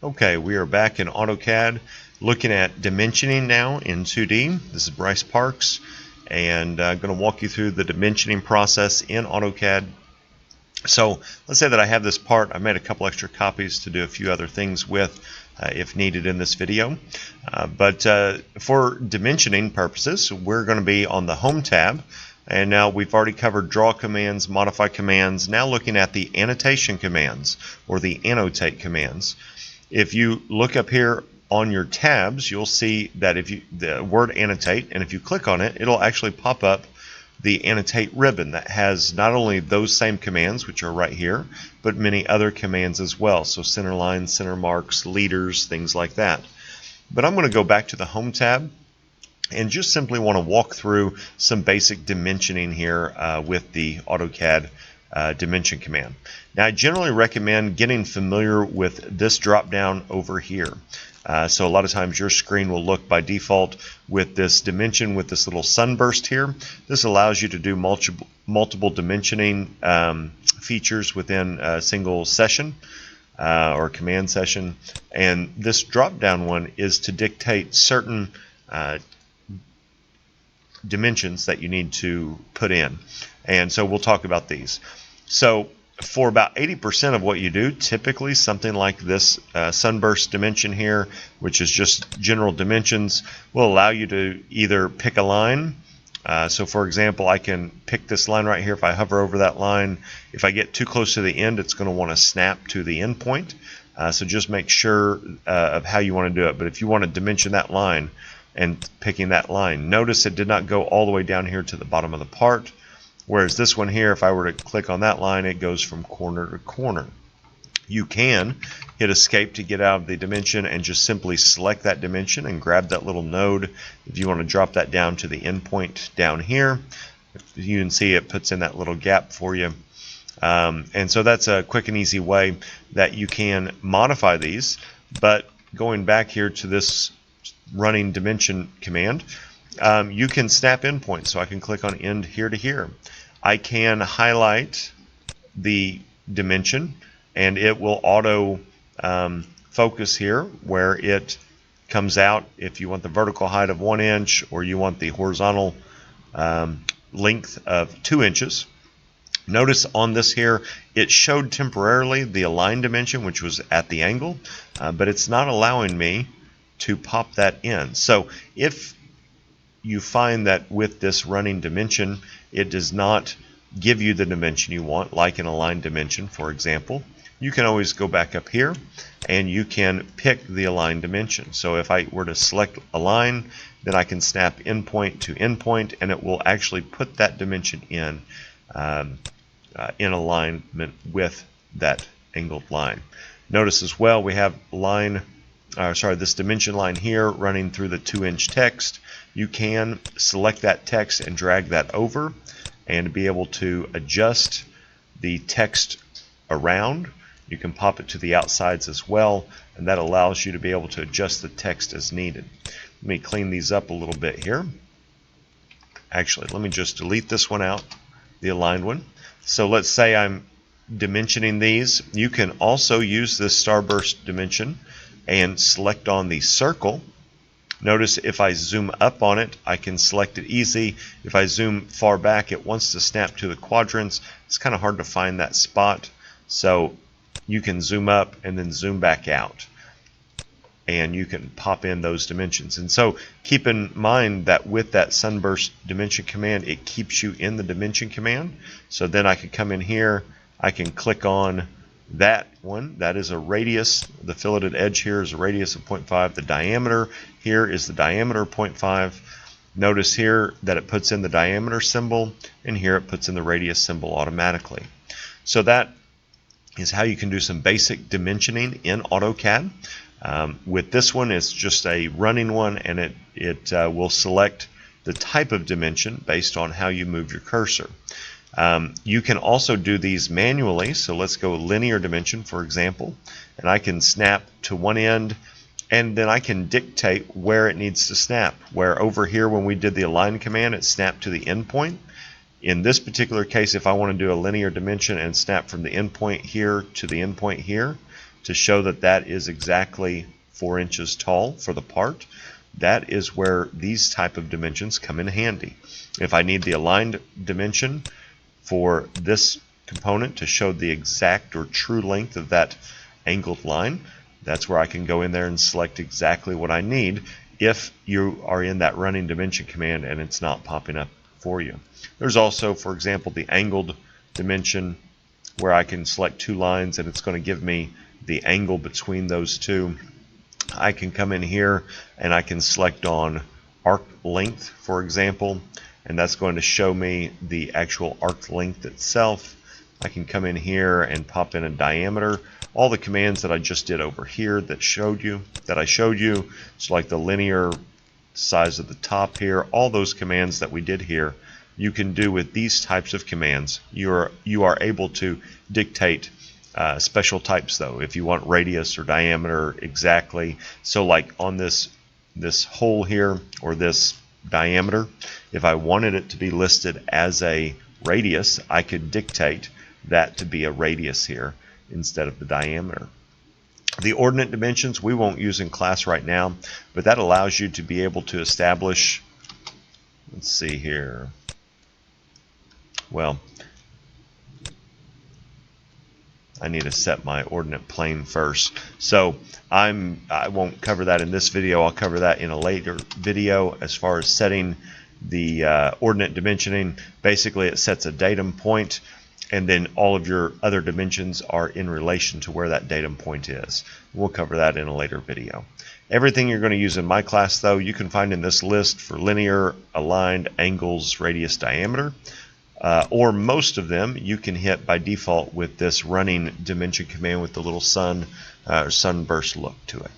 Okay, we are back in AutoCAD looking at dimensioning now in 2D. This is Bryce Parks, and I'm going to walk you through the dimensioning process in AutoCAD. So let's say that I have this part. I made a couple extra copies to do a few other things with if needed in this video. But for dimensioning purposes, we're going to be on the Home tab. And now we've already covered draw commands, modify commands. Now looking at the annotation commands or the annotate commands. If you look up here on your tabs, you'll see that if you the word annotate, and if you click on it, it'll actually pop up the annotate ribbon that has not only those same commands, which are right here, but many other commands as well. So center lines, center marks, leaders, things like that. But I'm going to go back to the Home tab and just simply want to walk through some basic dimensioning here with the AutoCAD dimension command. Now I generally recommend getting familiar with this drop down over here. So a lot of times your screen will look by default with this dimension with this little sunburst here. This allows you to do multiple dimensioning features within a single session or command session. And this drop down one is to dictate certain dimensions that you need to put in. And so we'll talk about these. So for about 80% of what you do, typically something like this sunburst dimension here, which is just general dimensions, will allow you to either pick a line. So for example, I can pick this line right here. If I hover over that line, if I get too close to the end, it's going to want to snap to the end point. So just make sure of how you want to do it. But if you want to dimension that line and picking that line, notice it did not go all the way down here to the bottom of the part. Whereas this one here, if I were to click on that line, it goes from corner to corner. You can hit escape to get out of the dimension and just simply select that dimension and grab that little node. If you want to drop that down to the endpoint down here, you can see it puts in that little gap for you. And so that's a quick and easy way that you can modify these. But going back here to this running dimension command, you can snap endpoints. So I can click on end here to here. I can highlight the dimension and it will auto focus here where it comes out if you want the vertical height of 1 inch or you want the horizontal length of 2 inches. Notice on this here it showed temporarily the align dimension, which was at the angle, but it's not allowing me to pop that in. So if you find that with this running dimension it does not give you the dimension you want, like an aligned dimension for example, you can always go back up here and you can pick the aligned dimension. So if I were to select align, then I can snap endpoint to endpoint and it will actually put that dimension in alignment with that angled line. Notice as well we have this dimension line here running through the 2-inch text. You can select that text and drag that over and be able to adjust the text around. You can pop it to the outsides as well, and that allows you to be able to adjust the text as needed. Let me clean these up a little bit here. Actually, let me just delete this one out, the aligned one. So let's say I'm dimensioning these. You can also use this starburst dimension and select on the circle. Notice if I zoom up on it, I can select it easy. If I zoom far back, it wants to snap to the quadrants. It's kind of hard to find that spot. So you can zoom up and then zoom back out. And you can pop in those dimensions. And so keep in mind that with that sunburst dimension command, it keeps you in the dimension command. So then I could come in here, I can click on that one. That is a radius. The filleted edge here is a radius of 0.5. The diameter here is the diameter 0.5. Notice here that it puts in the diameter symbol, and here it puts in the radius symbol automatically. So that is how you can do some basic dimensioning in AutoCAD. With this one, it's just a running one, and it will select the type of dimension based on how you move your cursor. You can also do these manually. So let's go linear dimension, for example, and I can snap to one end, and then I can dictate where it needs to snap. Where over here when we did the align command, it snapped to the endpoint. In this particular case, if I want to do a linear dimension and snap from the endpoint here to the endpoint here, to show that that is exactly 4 inches tall for the part. That is where these type of dimensions come in handy. If I need the aligned dimension for this component to show the exact or true length of that angled line, that's where I can go in there and select exactly what I need if you are in that running dimension command and it's not popping up for you. There's also, for example, the angled dimension where I can select 2 lines and it's going to give me the angle between those two. I can come in here and I can select on arc length, for example, and that's going to show me the actual arc length itself. I can come in here and pop in a diameter. All the commands that I just did over here that I showed you, it's like the linear size of the top here, all those commands that we did here, you can do with these types of commands. You are able to dictate special types though, if you want radius or diameter exactly. So like on this hole here, or this diameter, if I wanted it to be listed as a radius, I could dictate that to be a radius here instead of the diameter. The ordinate dimensions we won't use in class right now, but that allows you to be able to establish, let's see here, well, I need to set my ordinate plane first. So I won't cover that in this video. I'll cover that in a later video as far as setting the ordinate dimensioning. Basically, it sets a datum point, and then all of your other dimensions are in relation to where that datum point is. We'll cover that in a later video. Everything you're going to use in my class, though, you can find in this list for linear, aligned, angles, radius, diameter. Or most of them you can hit by default with this running dimension command with the little sun or sunburst look to it.